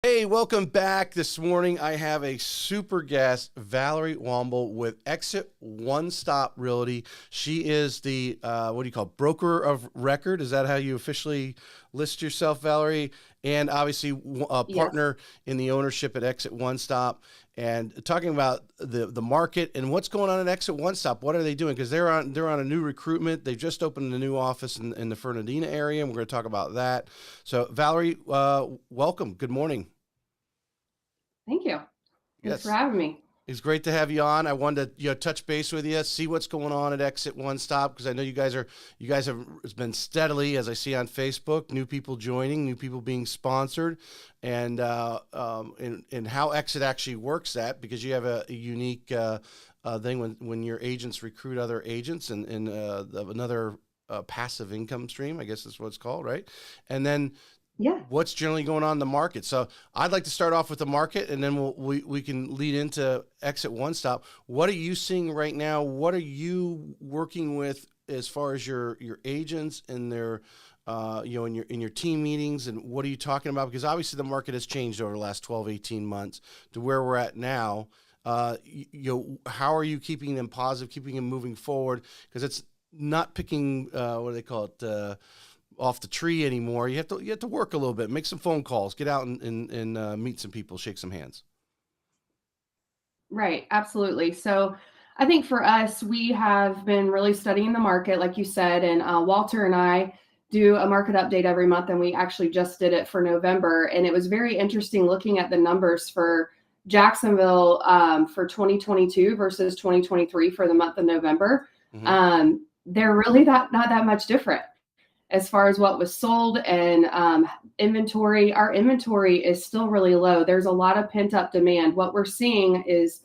Hey, welcome back. This morning I have a super guest, Valerie Wombel with Exit One Stop Realty. She is the, what do you call it, broker of record? Is that how you officially list yourself, Valerie? And obviously a Yes. partner in the ownership at Exit One Stop. And talking about the market and what's going on at Exit One Stop. What are they doing? Because they're on a new recruitment. They've just opened a new office in the Fernandina area, and we're going to talk about that. So, Valerie, welcome. Good morning. Thank you. Thanks for Yes. having me. It's great to have you on. I wanted to touch base with you, see what's going on at Exit One Stop because I know you guys have it's been steadily, as I see on Facebook, new people joining, new people being sponsored, and how Exit actually works that because you have a unique thing when your agents recruit other agents and another passive income stream, I guess is what it's called, right? And then Yeah. what's generally going on in the market. So I'd like to start off with the market, and then we can lead into Exit One Stop. What are you seeing right now? What are you working with as far as your agents and their in your team meetings, and what are you talking about? Because obviously the market has changed over the last 12, 18 months to where we're at now. How are you keeping them positive, keeping them moving forward? Because it's not picking what do they call it? Off the tree anymore. You have to work a little bit, make some phone calls, get out and meet some people, shake some hands. Right. Absolutely. So I think for us, we have been really studying the market, like you said, and Walter and I do a market update every month, and we actually just did it for November. And it was very interesting looking at the numbers for Jacksonville for 2022 versus 2023 for the month of November. Hmm. They're really not that much different as far as what was sold and inventory. Our inventory is still really low. There's a lot of pent up demand. What we're seeing is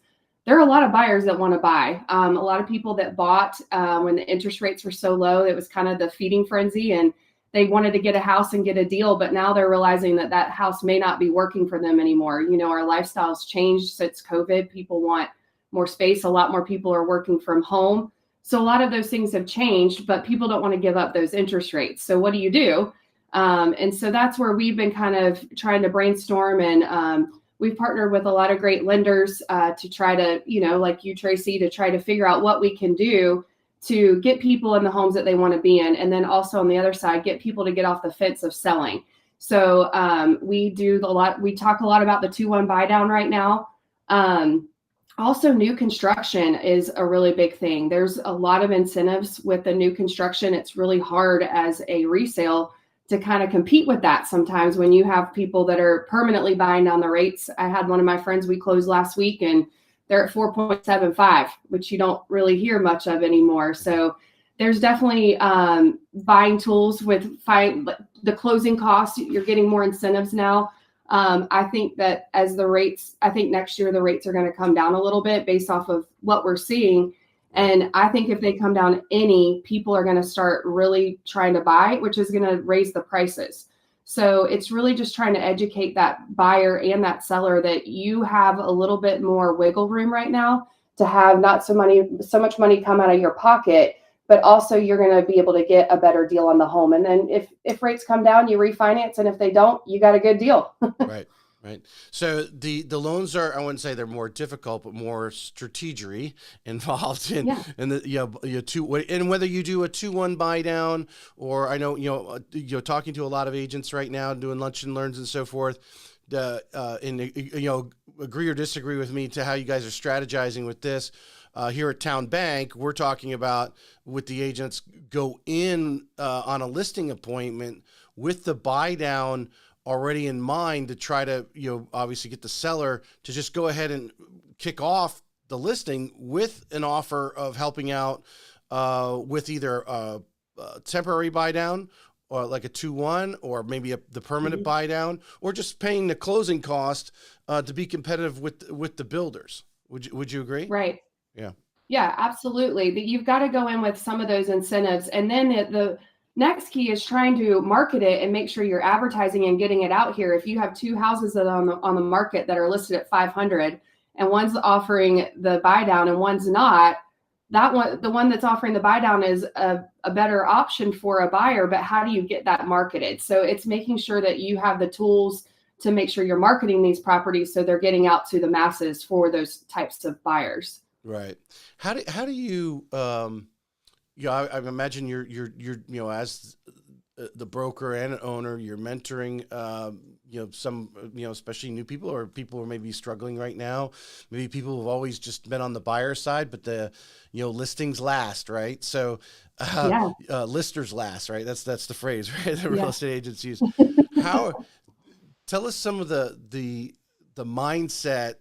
there are a lot of buyers that want to buy. A lot of people that bought when the interest rates were so low, it was kind of the feeding frenzy, and they wanted to get a house and get a deal. But now they're realizing that that house may not be working for them anymore. You know, our lifestyles changed since COVID. People want more space. A lot more people are working from home. So a lot of those things have changed, but people don't want to give up those interest rates. So what do you do? And so that's where we've been kind of trying to brainstorm, and we've partnered with a lot of great lenders to try to, you know, like you, Tracy, to try to figure out what we can do to get people in the homes that they want to be in. And then also on the other side, get people to get off the fence of selling. So we talk a lot about the 2-1 buy down right now. Also, new construction is a really big thing. There's a lot of incentives with the new construction. It's really hard as a resale to kind of compete with that sometimes when you have people that are permanently buying down the rates. I had one of my friends, we closed last week, and they're at 4.75, which you don't really hear much of anymore. So there's definitely buying tools with the closing costs. You're getting more incentives now. I think that I think next year the rates are going to come down a little bit based off of what we're seeing. Right. And I think if they come down any, people are going to start really trying to buy, which is going to raise the prices. So it's really just trying to educate that buyer and that seller that you have a little bit more wiggle room right now to have not so much money come out of your pocket, but also you're going to be able to get a better deal on the home. And then if rates come down, you refinance, and if they don't, you got a good deal. Right. Right. So the loans are, I wouldn't say they're more difficult, but more strategery involved Yeah. in the two, and whether you do a 2-1 buy down, or I know talking to a lot of agents right now doing lunch and learns and so forth. Agree or disagree with me to how you guys are strategizing with this. Here at Town Bank, we're talking about with the agents go in on a listing appointment with the buy down already in mind to try to obviously get the seller to just go ahead and kick off the listing with an offer of helping out with either a temporary buy down or like a 2-1, or maybe the permanent Mhm. buy down, or just paying the closing cost to be competitive with the builders. Would you agree? Right. Yeah. Yeah, absolutely. That you've got to go in with some of those incentives. And then the next key is trying to market it and make sure you're advertising and getting it out here. If you have two houses that are on the market that are listed at 500, and one's offering the buy down and one's not, the one that's offering the buy down is a better option for a buyer. But how do you get that marketed? So it's making sure that you have the tools to make sure you're marketing these properties so they're getting out to the masses for those types of buyers. Right. How do you I imagine you're as the broker and owner, you're mentoring some especially new people or people who are maybe struggling right now, maybe people who've always just been on the buyer side, but the listings last, right? So Yeah. listers last, right? That's the phrase, right? The real Yeah. estate agents use. How Tell us some of the mindset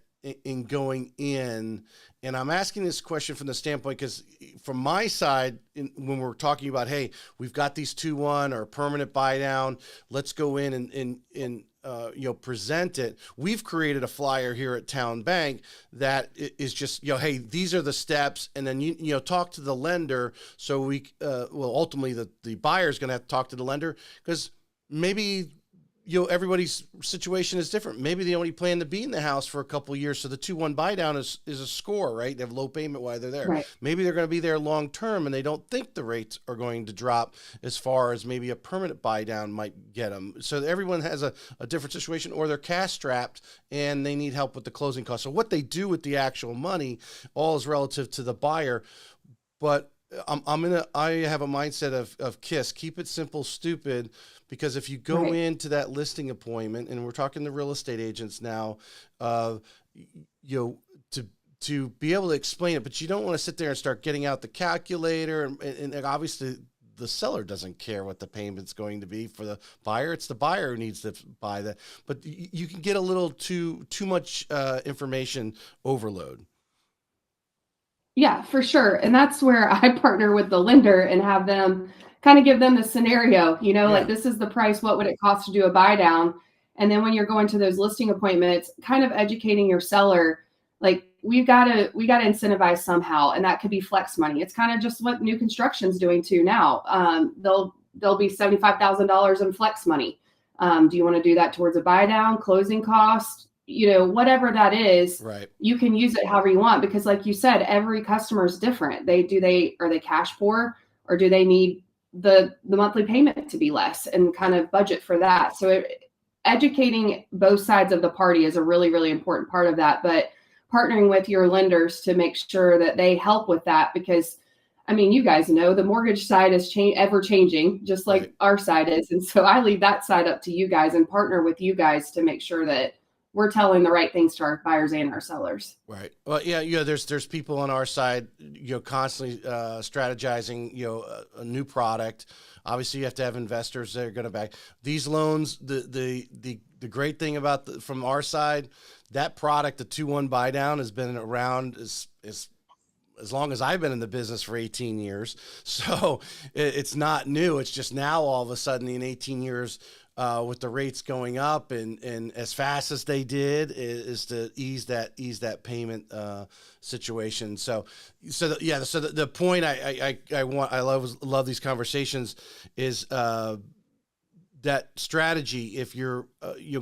in going in. And I'm asking this question from the standpoint because from my side, when we're talking about, hey, we've got these 2-1 or permanent buy down, let's go in and present it. We've created a flyer here at Town Bank that is just, hey, these are the steps, and then you talk to the lender. So we ultimately the buyer is going to have to talk to the lender because maybe everybody's situation is different. Maybe they only plan to be in the house for a couple of years, so the 2-1 buy down is a score, right? They have low payment while they're there. Right. Maybe they're going to be there long term, and they don't think the rates are going to drop as far as maybe a permanent buy down might get them. So everyone has a different situation, or they're cash strapped and they need help with the closing costs. So what they do with the actual money, all is relative to the buyer. But I have a mindset of KISS, keep it simple, stupid. Because if you go Right. into that listing appointment, and we're talking to real estate agents now, to be able to explain it, but you don't want to sit there and start getting out the calculator, and obviously the seller doesn't care what the payment's going to be for the buyer. It's the buyer who needs to buy that. But you can get a little too much information overload. Yeah, for sure. And that's where I partner with the lender and have them kind of give them the scenario, like Yeah, this is the price, what would it cost to do a buy down? And then when you're going to those listing appointments, kind of educating your seller, like we gotta incentivize somehow. And that could be flex money. It's kind of just what new construction's doing too now. There'll be $75,000 in flex money. Do you want to do that towards a buy down, closing cost, whatever that is? right. You can use it however you want, because like you said, every customer is different. Are they cash poor, or do they need the monthly payment to be less, and kind of budget for that? So educating both sides of the party is a really, really important part of that, but partnering with your lenders to make sure that they help with that, because I mean, you guys know the mortgage side is ever changing, just like Right. our side is. And so I leave that side up to you guys and partner with you guys to make sure that we're telling the right things to our buyers and our sellers. Right. Well, yeah. There's people on our side, constantly strategizing, a new product. Obviously, you have to have investors that are going to back these loans. The great thing about from our side, that product, the 2-1 buy down, has been around as long as I've been in the business, for 18 years. So it's not new. It's just now all of a sudden in 18 years. With the rates going up and as fast as they did, is to ease that payment situation. So the point I love these conversations is that strategy. If you're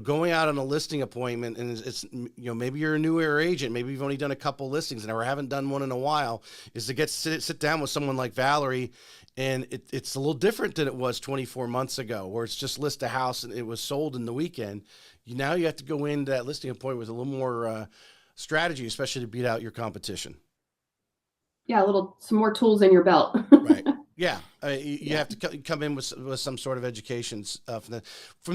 going out on a listing appointment, and it's maybe you're a newer agent, maybe you've only done a couple listings and or haven't done one in a while, is to sit down with someone like Valerie. And it's a little different than it was 24 months ago, where it's just list a house and it was sold in the weekend. Now you have to go into that listing appointment with a little more strategy, especially to beat out your competition. Yeah, some more tools in your belt. Right. Yeah. You Yeah. have to come in with some sort of education from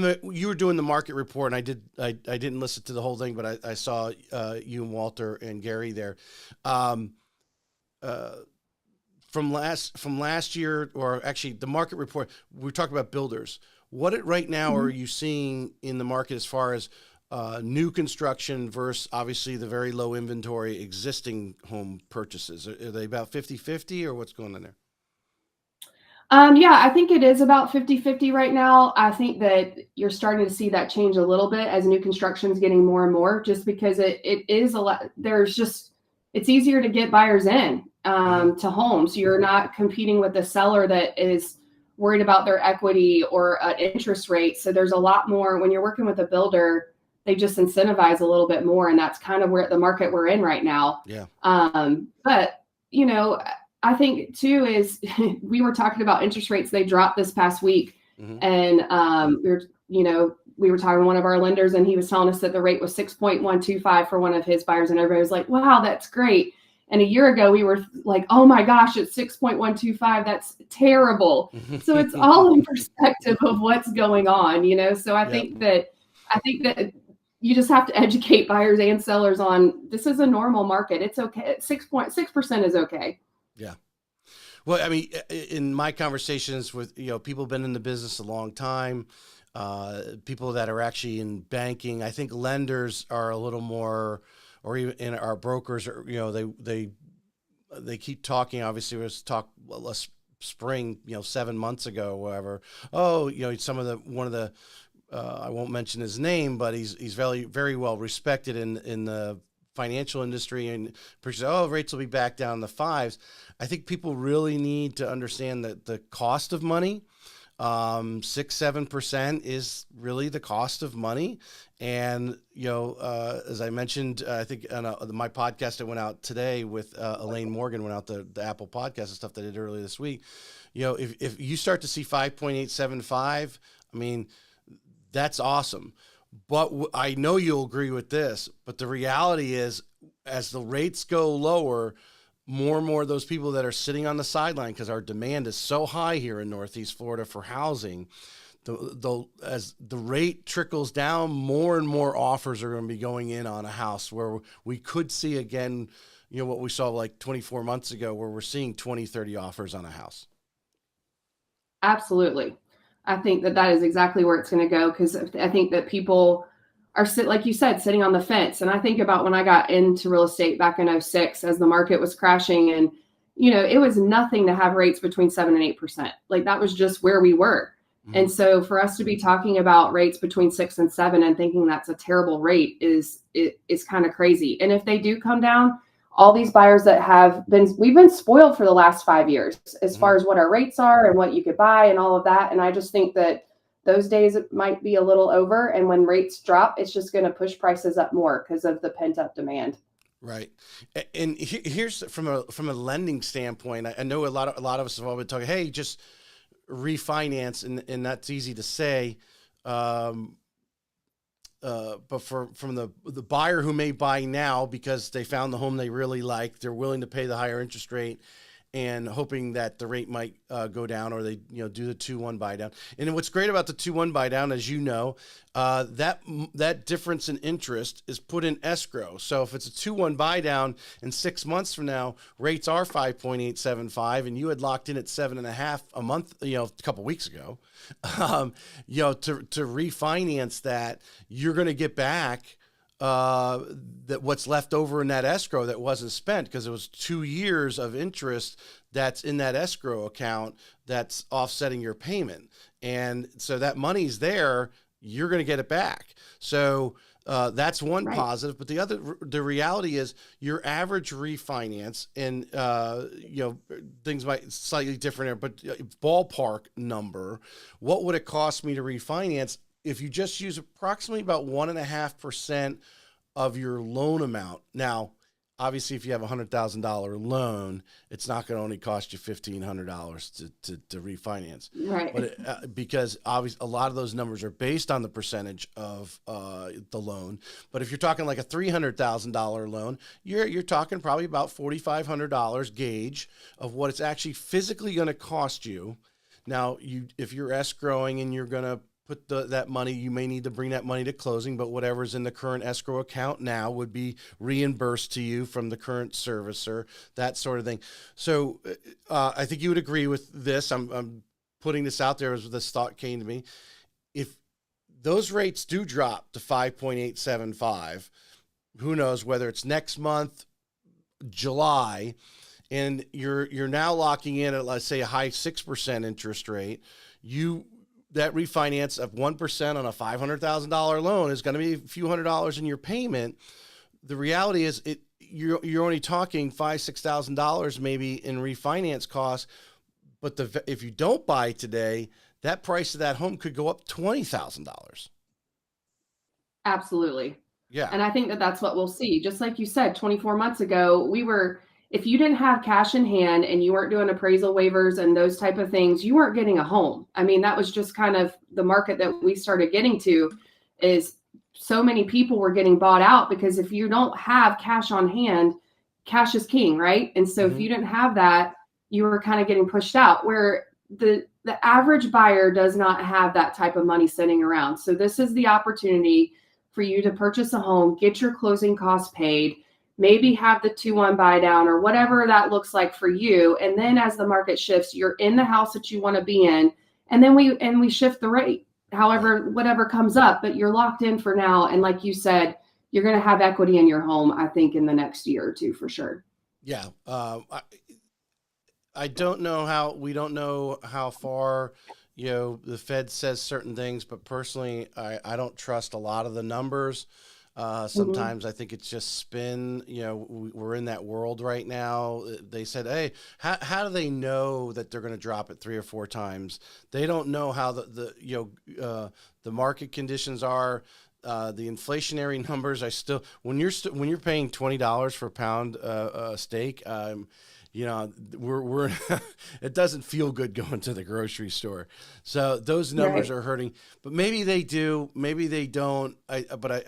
the you were doing the market report, and I didn't listen to the whole thing, but I saw you and Walter and Gary there. Um, from last year, or actually the market report, we talked about builders. What right now are you seeing in the market as far as new construction versus obviously the very low inventory existing home purchases? Are they about 50-50, or what's going on there? Yeah, I think it is about 50-50 right now. I think that you're starting to see that change a little bit as new construction is getting more and more, just because it is a lot. It's easier to get buyers in to homes. You're not competing with the seller that is worried about their equity or interest rate. So there's a lot more when you're working with a builder. They just incentivize a little bit more, and that's kind of where the market we're in right now. Yeah. But I think too is we were talking about interest rates. They dropped this past week, and we were we were talking to one of our lenders, and he was telling us that the rate was 6.125 for one of his buyers, and everybody was like, wow, that's great. And a year ago, we were like, oh my gosh, it's 6.125. That's terrible. So it's all in perspective of what's going on, So Yep. I think that you just have to educate buyers and sellers on this is a normal market. It's okay. 6.6% is okay. Yeah. Well, I mean, in my conversations with, people who've been in the business a long time, people that are actually in banking, I think lenders are a little more, or even in our brokers are, they keep talking. Obviously, let's talk last spring, 7 months ago, or whatever. Oh, some of one of the, I won't mention his name, but he's very, very well respected in the financial industry, and rates will be back down in the fives. I think people really need to understand that the cost of money, 6-7% is really the cost of money. And, as I mentioned, I think on my podcast that went out today with Elaine Morgan, went out the Apple podcast and stuff that I did earlier this week. If you start to see 5.875, I mean, that's awesome. But I know you'll agree with this, but the reality is, as the rates go lower, more and more of those people that are sitting on the sideline, because our demand is so high here in Northeast Florida for housing, as the rate trickles down, more and more offers are going to be going in on a house, where we could see again, what we saw like 24 months ago, where we're seeing 20, 30 offers on a house. Absolutely. I think that is exactly where it's going to go, because I think that people are, like you said, sitting on the fence. And I think about when I got into real estate back in 06, as the market was crashing, and, it was nothing to have rates between 7 and 8%. Like, that was just where we were. Mm-hmm. And so for us to be talking about rates between 6 and 7 and thinking that's a terrible rate is kind of crazy. And if they do come down, all these buyers that we've been spoiled for the last 5 years as far as what our rates are and what you could buy and all of that. And I just think that those days might be a little over. And when rates drop, it's just going to push prices up more because of the pent up demand. Right. And here's from a lending standpoint, I know a lot of us have all been talking, hey, just refinance. And that's easy to say. But from the buyer who may buy now because they found the home they really like, they're willing to pay the higher interest rate and hoping that the rate might go down, or they do the 2-1 buy down. And what's great about the 2-1 buy down, as you know, that difference in interest is put in escrow. So if it's a 2-1 buy down and 6 months from now, rates are 5.875, and you had locked in at 7.5 a month, a couple weeks ago, to refinance that, you're going to get back that what's left over in that escrow that wasn't spent, because it was 2 years of interest that's in that escrow account that's offsetting your payment. And so that money's there, you're going to get it back. So that's one right. Positive. But the reality is your average refinance, and things might slightly different here, but ballpark number, what would it cost me to refinance if you just use approximately about 1.5% of your loan amount? Now, obviously, if you have a $100,000 loan, it's not going to only cost you $1,500 to refinance, right? But because obviously, a lot of those numbers are based on the percentage of the loan. But if you're talking like a $300,000 loan, you're talking probably about $4,500 gauge of what it's actually physically going to cost you. Now, if you're escrowing and you're going to put that money, you may need to bring that money to closing, but whatever's in the current escrow account now would be reimbursed to you from the current servicer, that sort of thing. So I think you would agree with this. I'm putting this out there as this thought came to me. If those rates do drop to 5.875, who knows whether it's next month, July, and you're now locking in at, let's say, a high 6% interest rate, that refinance of 1% on a $500,000 loan is going to be a few $100s in your payment. The reality is you're only talking $5,000-$6,000 maybe in refinance costs, but if you don't buy today, that price of that home could go up $20,000. Absolutely. Yeah. And I think that that's what we'll see. Just like you said, 24 months ago, we were if you didn't have cash in hand and you weren't doing appraisal waivers and those type of things, you weren't getting a home. I mean, that was just kind of the market that we started getting to, is so many people were getting bought out because if you don't have cash on hand, cash is king, right? And so if Mm-hmm. you didn't have that, you were kind of getting pushed out, where the average buyer does not have that type of money sitting around. So this is the opportunity for you to purchase a home, get your closing costs paid, maybe have the 2-1 buy down or whatever that looks like for you. And then as the market shifts, you're in the house that you want to be in. And then we shift the rate, Right. however, whatever comes up, but you're locked in for now. And like you said, you're going to have equity in your home, I think, in the next year or two for sure. Yeah. I don't know how, we don't know how far, the Fed says certain things, but personally, I don't trust a lot of the numbers. Mm-hmm. Sometimes I think it's just spin. We're in that world right now. They said, "Hey, how do they know that they're going to drop it 3 or 4 times? They don't know how the market conditions are, the inflationary numbers. I still, when you're paying $20 for a pound steak, we're it doesn't feel good going to the grocery store. So those numbers Right. are hurting, but maybe they do, maybe they don't. I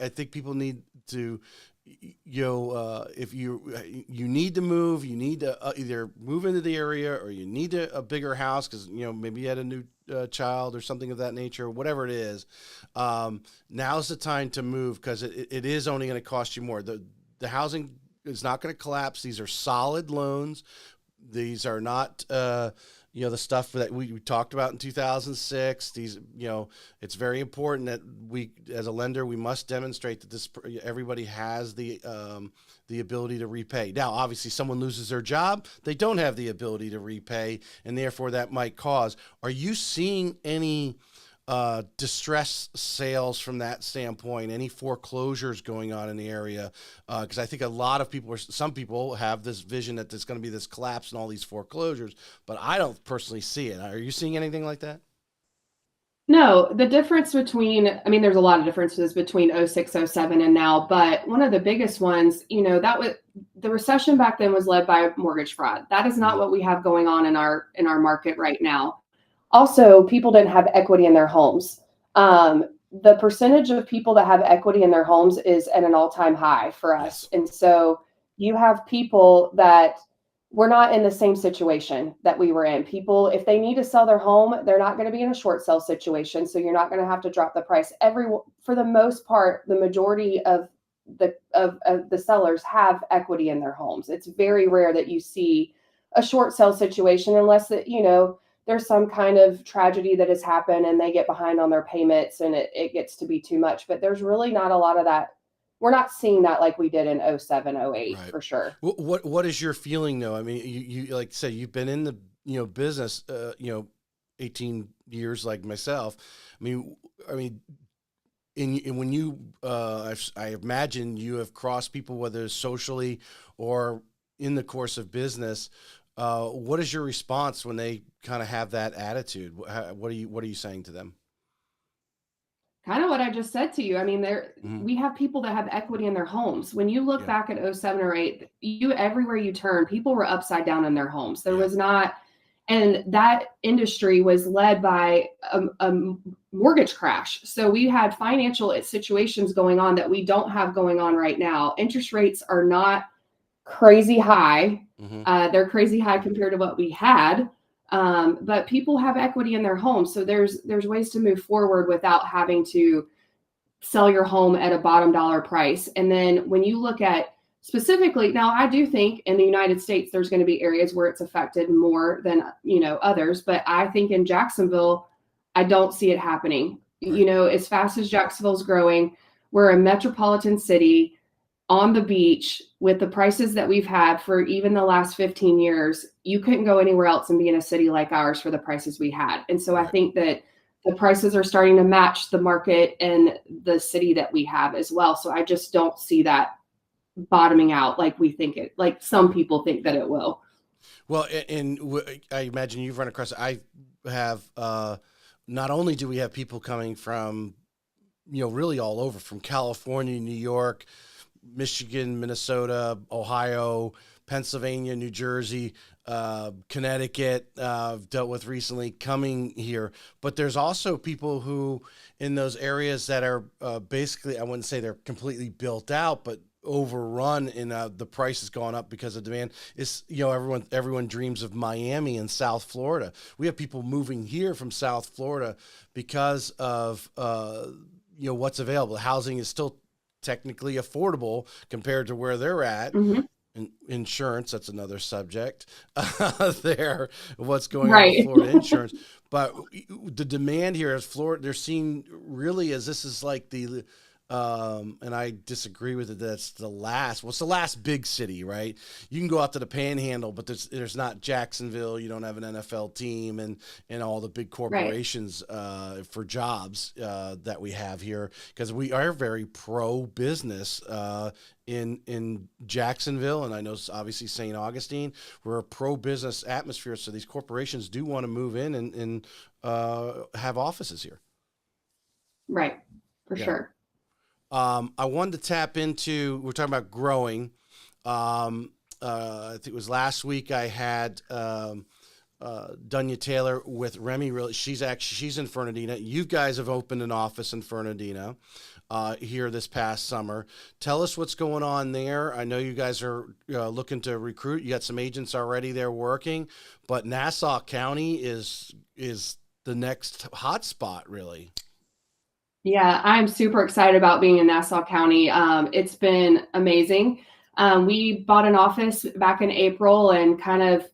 think people need to, if you need to move, you need to either move into the area or you need a bigger house because maybe you had a new child or something of that nature, whatever it is. Now's the time to move because it is only going to cost you more. The housing is not going to collapse. These are solid loans. These are not, the stuff that we talked about in 2006. These, it's very important that we, as a lender, we must demonstrate that everybody has the ability to repay. Now, obviously, someone loses their job, they don't have the ability to repay, and therefore that might cause. Are you seeing any distress sales from that standpoint? Any foreclosures going on in the area? Because I think a lot of people, some people have this vision that there's going to be this collapse in all these foreclosures, but I don't personally see it. Are you seeing anything like that? No, the difference between, I mean, there's a lot of differences between '06, '07, and now, but one of the biggest ones, that was the recession back then was led by mortgage fraud. That is not Mm-hmm. what we have going on in our market right now. Also, people didn't have equity in their homes. The percentage of people that have equity in their homes is at an all-time high for us. Yes. And so you have people that we're not in the same situation that we were in. People, if they need to sell their home, they're not going to be in a short sale situation. So you're not going to have to drop the price. For the most part, the majority of the sellers have equity in their homes. It's very rare that you see a short sale situation unless that, there's some kind of tragedy that has happened and they get behind on their payments and it gets to be too much. But there's really not a lot of that. We're not seeing that like we did in '07, '08 Right. for sure. What is your feeling though? I mean, you like say you've been in the business 18 years like myself. I mean, when you I imagine you have crossed people, whether it's socially or in the course of business. What is your response when they kind of have that attitude? What are you saying to them? Kind of what I just said to you. I mean, Mm-hmm. we have people that have equity in their homes. When you look Yeah. back at '07 or '08, everywhere you turn, people were upside down in their homes. There Yeah. was not, and that industry was led by a mortgage crash. So we had financial situations going on that we don't have going on right now. Interest rates are not crazy high. Mm-hmm. They're crazy high compared to what we had. But people have equity in their homes, so there's ways to move forward without having to sell your home at a bottom dollar price. And then when you look at specifically, now I do think in the United States there's going to be areas where it's affected more than others, but I think in Jacksonville, I don't see it happening. Right. As fast as Jacksonville's growing, we're a metropolitan city on the beach with the prices that we've had for even the last 15 years. You couldn't go anywhere else and be in a city like ours for the prices we had. And so I Right. think that the prices are starting to match the market and the city that we have as well. So I just don't see that bottoming out like we think it, like some people think that it will. Well, I imagine you've run across. I have. Not only do we have people coming from, really all over, from California, New York, Michigan, Minnesota, Ohio, Pennsylvania, New Jersey, Connecticut, dealt with recently coming here. But there's also people who in those areas that are basically, I wouldn't say they're completely built out, but overrun and the price has gone up because of demand. Is everyone dreams of Miami and South Florida. We have people moving here from South Florida because of what's available. Housing is still technically affordable compared to where they're at. Hmm. Insurance, that's another subject there, what's going on with Right. Florida insurance. But the demand here is Florida, they're seeing really as this is like the and I disagree with it. That's the last. Well, it's the last big city, right? You can go out to the Panhandle, but there's not Jacksonville. You don't have an NFL team and all the big Right. corporations for jobs that we have here because we are very pro business in Jacksonville, and I know obviously St. Augustine. We're a pro business atmosphere, so these corporations do want to move in and have offices here. Right. For Yeah. sure. I wanted to tap into, we're talking about growing. I think it was last week I had Dunya Taylor with Remy. Really, she's in Fernandina. You guys have opened an office in Fernandina here this past summer. Tell us what's going on there. I know you guys are looking to recruit. You got some agents already there working, but Nassau County is the next hot spot, really. Yeah, I'm super excited about being in Nassau County. It's been amazing. We bought an office back in April and kind of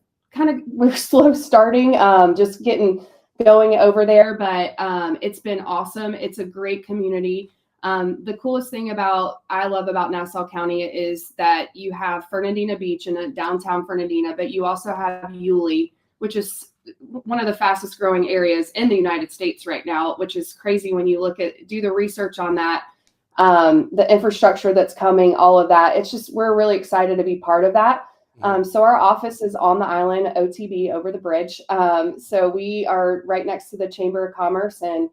we're slow starting, just getting going over there, but it's been awesome. It's a great community. The coolest thing I love about Nassau County is that you have Fernandina Beach and downtown Fernandina, but you also have Yulee, which is one of the fastest growing areas in the United States right now, which is crazy when you do the research on that, the infrastructure that's coming, all of that. It's just, we're really excited to be part of that. So our office is on the island, OTB, over the bridge. So we are right next to the Chamber of Commerce, and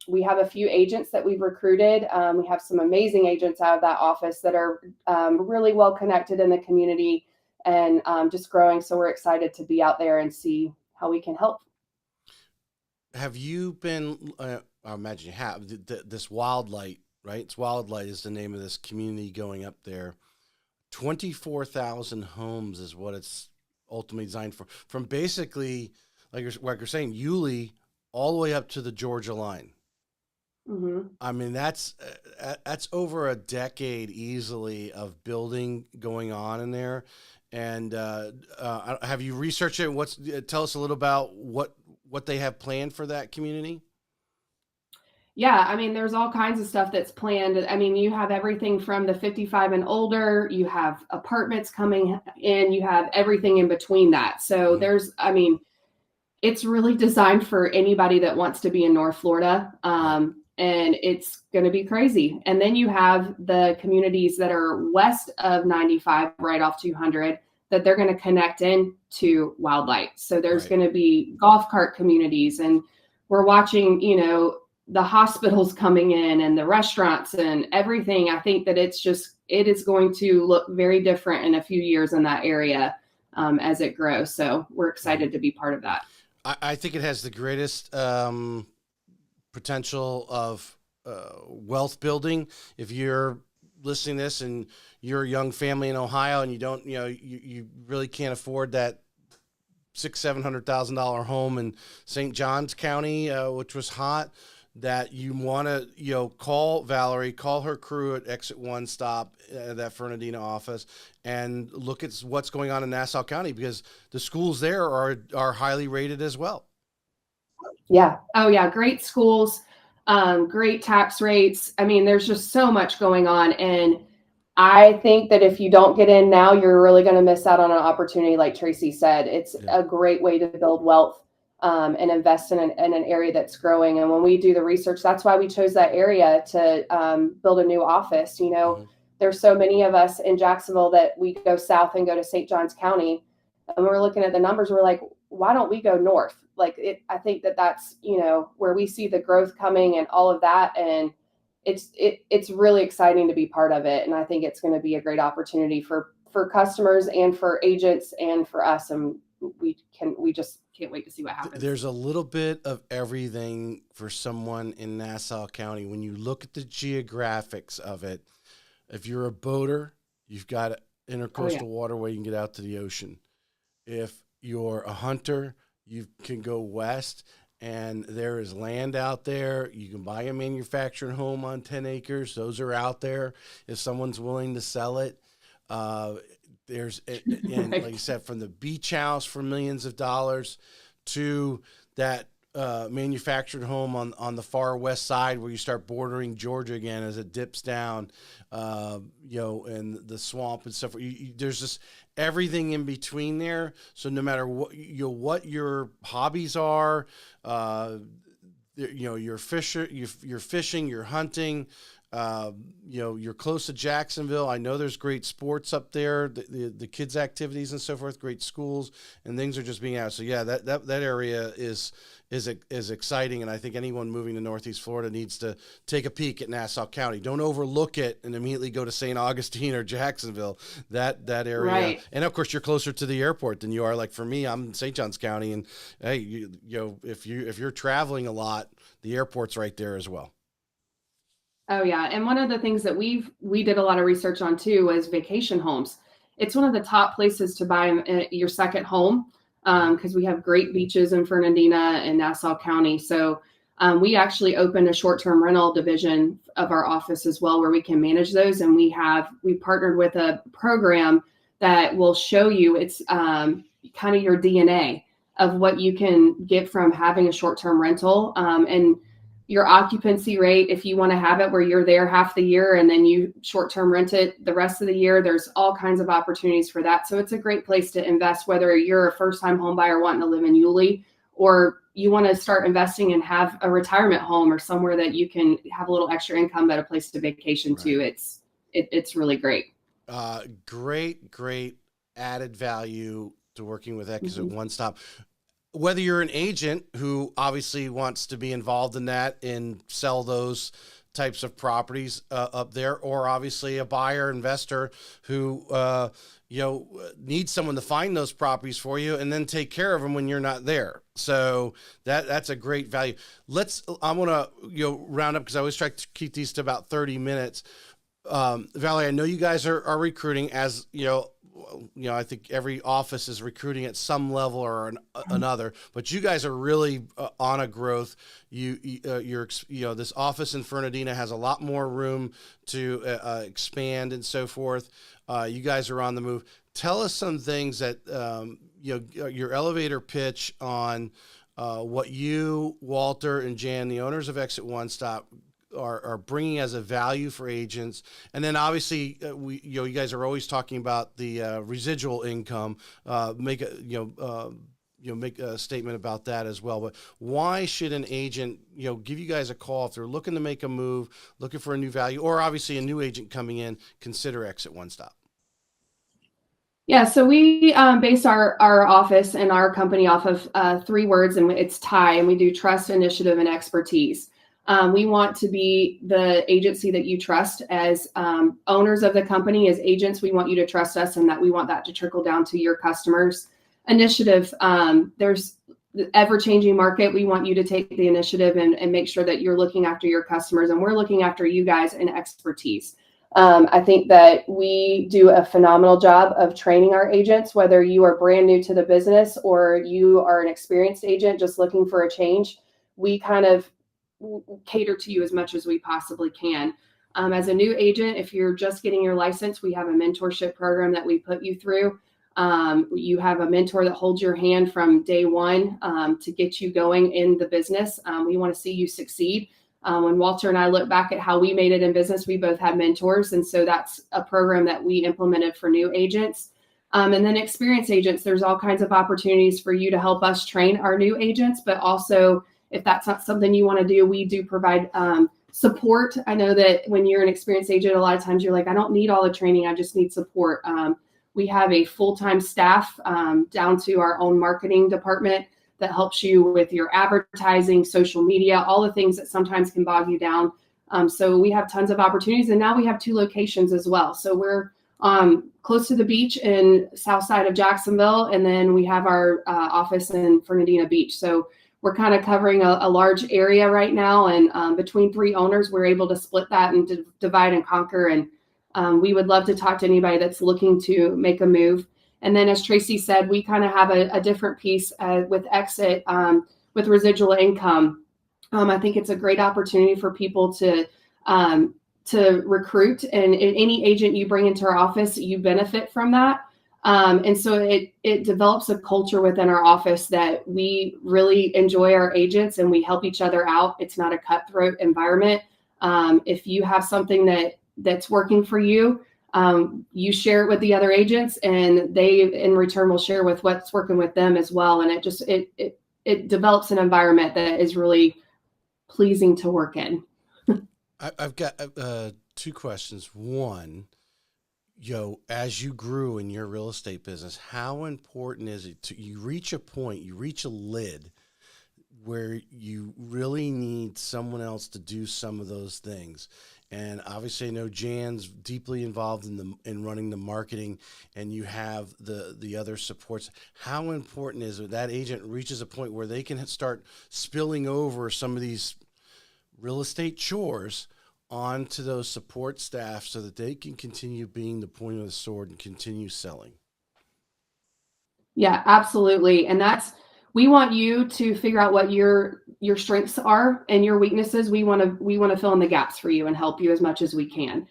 we have a few agents that we've recruited. We have some amazing agents out of that office that are really well connected in the community and just growing. So we're excited to be out there and see how we can help. Have you been? I imagine you have. This Wildlight, right? It's Wildlight is the name of this community going up there. 24,000 homes is what it's ultimately designed for. From basically, like you're saying, Yulee all the way up to the Georgia line. Mm-hmm. I mean, that's over a decade easily of building going on in there. And have you researched it? Tell us a little about what they have planned for that community. Yeah, I mean, there's all kinds of stuff that's planned. I mean, you have everything from the 55 and older, you have apartments coming in, you have everything in between that. So Mm-hmm. I mean, it's really designed for anybody that wants to be in North Florida. Right. And it's going to be crazy. And then you have the communities that are west of 95, right off 200, that they're going to connect in to Wildlight. So there's Right. going to be golf cart communities, and we're watching, the hospitals coming in and the restaurants and everything. I think that it is going to look very different in a few years in that area as it grows. So we're Mm-hmm. excited to be part of that. I think it has the greatest potential of wealth building. If you're listening to this and you're a young family in Ohio and you don't, you really can't afford that $600,000-$700,000 home in St. Johns County, which was hot, that you want to, call Valerie, call her crew at Exit One Stop, that Fernandina office, and look at what's going on in Nassau County because the schools there are highly rated as well. Yeah. Oh, yeah. Great schools, great tax rates. I mean, there's just so much going on. And I think that if you don't get in now, you're really going to miss out on an opportunity. Like Tracy said, it's Yeah. a great way to build wealth and invest in an area that's growing. And when we do the research, that's why we chose that area to build a new office. Mm-hmm. There's so many of us in Jacksonville that we go south and go to St. Johns County. And we're looking at the numbers. We're like, why don't we go north? I think that's, where we see the growth coming and all of that. And it's really exciting to be part of it. And I think it's going to be a great opportunity for for customers and for agents and for us. And we just can't wait to see what happens. There's a little bit of everything for someone in Nassau County. When you look at the geographics of it, if you're a boater, you've got an intercoastal waterway, you can get out to the ocean. If you're a hunter, you can go west, and there is land out there. You can buy a manufactured home on 10 acres. Those are out there if someone's willing to sell it. There's, and like you said, from the beach house for millions of dollars to that manufactured home on the far west side where you start bordering Georgia again as it dips down, and the swamp and stuff. There's just everything in between there. So no matter what your hobbies are, you're fishing, you're hunting. You're close to Jacksonville. I know there's great sports up there, the kids' activities and so forth, great schools, and things are just being out. So yeah, that area is exciting, and I think anyone moving to Northeast Florida needs to take a peek at Nassau County. Don't overlook it and immediately go to St. Augustine or Jacksonville. That area, right. And of course you're closer to the airport than you are. Like for me, I'm in St. Johns County, and hey, if you're traveling a lot, the airport's right there as well. Oh yeah, and one of the things that we did a lot of research on too was vacation homes. It's one of the top places to buy your second home because we have great beaches in Fernandina and Nassau County. So we actually opened a short-term rental division of our office as well, where we can manage those. And we partnered with a program that will show you it's kind of your DNA of what you can get from having a short-term rental and your occupancy rate, if you want to have it where you're there half the year and then you short-term rent it the rest of the year. There's all kinds of opportunities for that. So it's a great place to invest, whether you're a first-time home buyer wanting to live in Yulee, or you want to start investing and have a retirement home or somewhere that you can have a little extra income, but a place to vacation to. It's really great. Great added value to working with Exit One Stop. Whether you're an agent who obviously wants to be involved in that and sell those types of properties up there, or obviously a buyer investor who needs someone to find those properties for you and then take care of them when you're not there. So that's a great value. I want to round up because I always try to keep these to about 30 minutes. Valerie, I know you guys are recruiting, as I think every office is recruiting at some level or another, but you guys are really on a growth. This office in Fernandina has a lot more room to expand and so forth. You guys are on the move. Tell us some things that your elevator pitch on what you, Walter, and Jan, the owners of Exit One Stop, are bringing as a value for agents. And then obviously you guys are always talking about the residual income. Make a statement about that as well. But why should an agent give you guys a call if they're looking to make a move, looking for a new value, or obviously a new agent coming in, consider Exit One Stop? Yeah, so we base our office and our company off of 3 words, and it's TIE, and we do trust, initiative, and expertise. We want to be the agency that you trust as owners of the company. As agents, we want you to trust us, and that we want that to trickle down to your customers. Initiative, there's the ever-changing market. We want you to take the initiative and make sure that you're looking after your customers, and we're looking after you guys in expertise. I think that we do a phenomenal job of training our agents, whether you are brand new to the business or you are an experienced agent just looking for a change. We kind of cater to you as much as we possibly can. As a new agent, if you're just getting your license, we have a mentorship program that we put you through. You have a mentor that holds your hand from day one to get you going in the business. We want to see you succeed. When Walter and I look back at how we made it in business, we both had mentors. And so that's a program that we implemented for new agents. And then experienced agents, there's all kinds of opportunities for you to help us train our new agents, but also if that's not something you want to do, we do provide support. I know that when you're an experienced agent, a lot of times you're like, I don't need all the training, I just need support. We have a full-time staff down to our own marketing department that helps you with your advertising, social media, all the things that sometimes can bog you down. So we have tons of opportunities, and now we have 2 locations as well. So we're close to the beach in south side of Jacksonville. And then we have our office in Fernandina Beach. So we're kind of covering a large area right now. And between 3 owners, we're able to split that and divide and conquer. And we would love to talk to anybody that's looking to make a move. And then, as Tracy said, we kind of have a different piece with Exit with residual income. I think it's a great opportunity for people to recruit, and any agent you bring into our office, you benefit from that. And so it develops a culture within our office that we really enjoy our agents and we help each other out. It's not a cutthroat environment. If you have something that's working for you, you share it with the other agents, and they in return will share with what's working with them as well. And it develops an environment that is really pleasing to work in. I've got 2 questions. One, as you grew in your real estate business, how important is it to you reach a point, you reach a lid where you really need someone else to do some of those things? And obviously, I know Jan's deeply involved in running the marketing, and you have the other supports. How important is it that agent reaches a point where they can start spilling over some of these real estate chores onto those support staff so that they can continue being the point of the sword and continue selling? Yeah, absolutely. And we want you to figure out what your strengths are and your weaknesses. We want to fill in the gaps for you and help you as much as we can.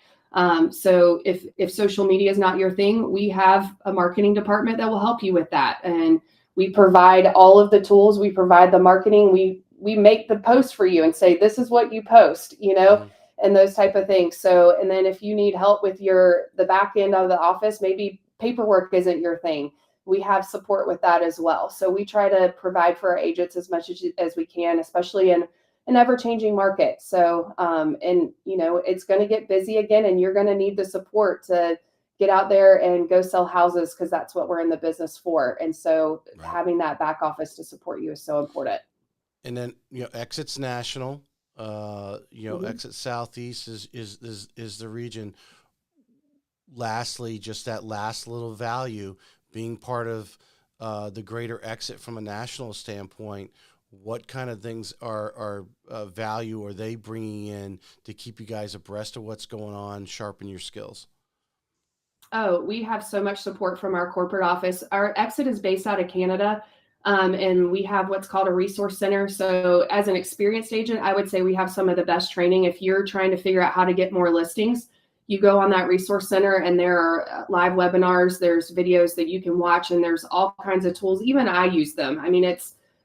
So if social media is not your thing, we have a marketing department that will help you with that. And we provide all of the tools. We provide the marketing. We make the post for you and say, this is what you post, and those type of things. So, and then if you need help with the back end of the office, maybe paperwork isn't your thing, we have support with that as well. So we try to provide for our agents as much as we can, especially in an ever-changing market. So, and it's going to get busy again, and you're going to need the support to get out there and go sell houses, because that's what we're in the business for. And so having that back office to support you is so important. And then, Exit's national, Exit Southeast is the region. Lastly, just that last little value, being part of the greater Exit from a national standpoint, what kind of things are value are they bringing in to keep you guys abreast of what's going on, sharpen your skills? Oh, we have so much support from our corporate office. Our Exit is based out of Canada, and we have what's called a resource center. So as an experienced agent, I would say we have some of the best training. If you're trying to figure out how to get more listings, you go on that resource center, and there are live webinars, there's videos that you can watch, and there's all kinds of tools. Even I use them. I mean, I've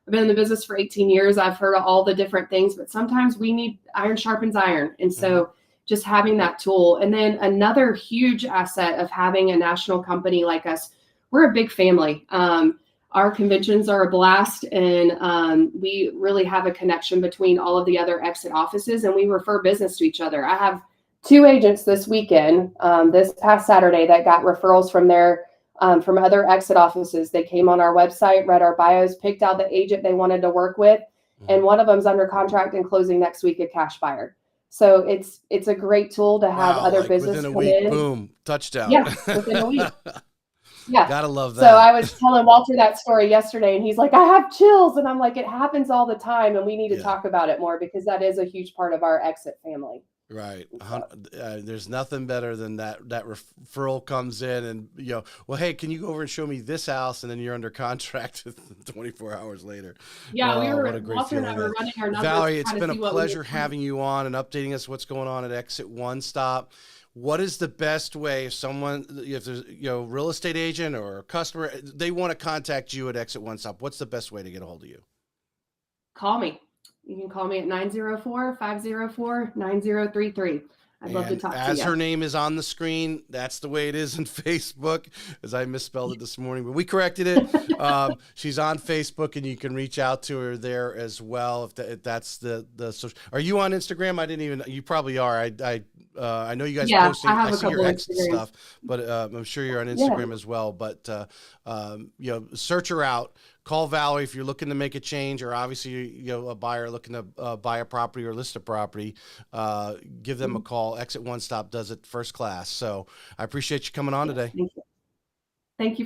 been in the business for 18 years. I've heard of all the different things, but sometimes we need iron sharpens iron. And so just having that tool. And then another huge asset of having a national company like us, we're a big family. Our conventions are a blast, and we really have a connection between all of the other Exit offices, and we refer business to each other. I have 2 agents this weekend, this past Saturday, that got referrals from from other Exit offices. They came on our website, read our bios, picked out the agent they wanted to work with, and one of them's under contract and closing next week, a cash buyer. So it's a great tool to have other business within a come week, in. boom, touchdown. Yeah, within a week. Yeah. Gotta love that. So I was telling Walter that story yesterday, and he's like, I have chills. And I'm like, it happens all the time, and we need to talk about it more, because that is a huge part of our Exit family. Right. There's nothing better than that referral comes in and, well, hey, can you go over and show me this house? And then you're under contract 24 hours later. Yeah, what a great Walter and I were running our numbers. Valerie, it's been a pleasure having you on and updating us what's going on at Exit One Stop. What is the best way if there's real estate agent or a customer, they want to contact you at Exit One Stop, what's the best way to get a hold of you? Call me. You can call me at 904-504-9033. I'd love to talk to you. As her name is on the screen, that's the way it is in Facebook, as I misspelled it this morning, but we corrected it. She's on Facebook, and you can reach out to her there as well. If that's the social. Are you on Instagram? You probably are. I I know you guys Yeah, I posting. I have a see your couple exit Instagrams. stuff, but I'm sure you're on Yeah. Instagram as well. But search her out. Call Valerie if you're looking to make a change, or obviously a buyer looking to buy a property or list a property. Give them a Mhm. call. Exit One Stop does it first class. So I appreciate you coming on Yes, today. thank you. Thank you for